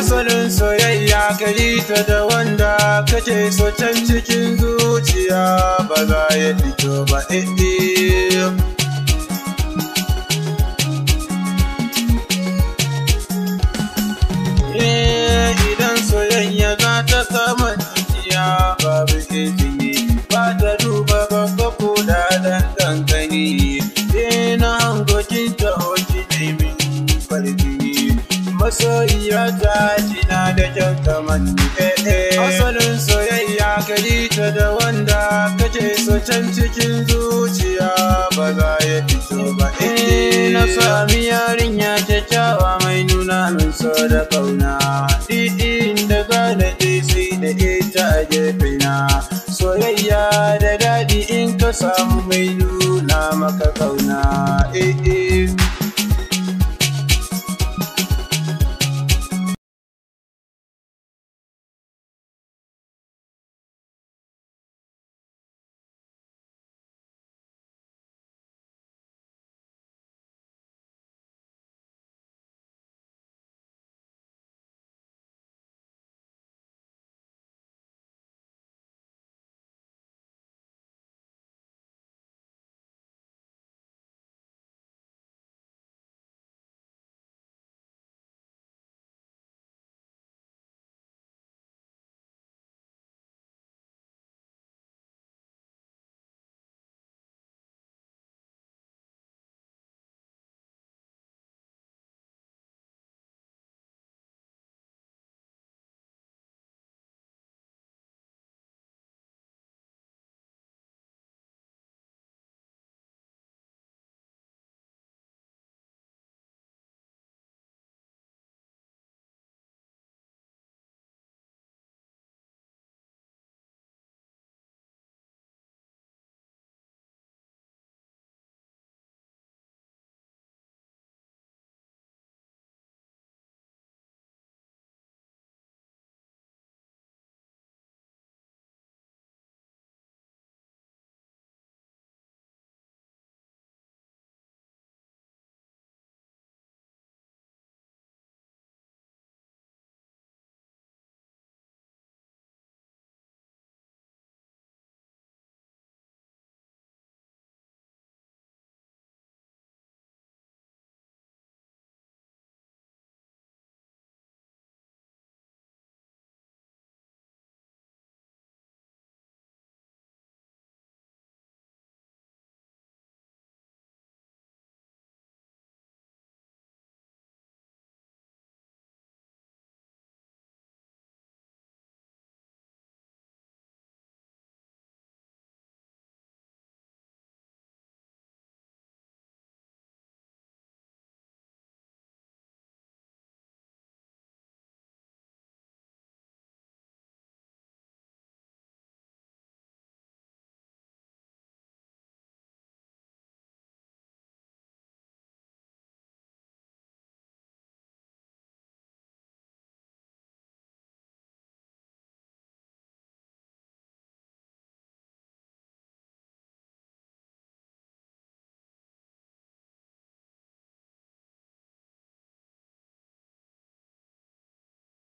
asalin soyayya ka yi ta da wanda kake so can cikin zuciya ba za ya fito ba idan soyayya za ta kama zuciya babu izini ba ta duba babba ko da dan kankani na hangokin ta hoki ne min farjini masoyiya ta jina da kyan kamanni asalin soyayya ka yi ta da wanda kake so can cikin zuciya ba za ya fito ba na sami yarinya kyakkyawa mai nuna min so da kauna inda gane sai da ita a gefena soyayya da daɗi in ka samu mai nuna maka kauna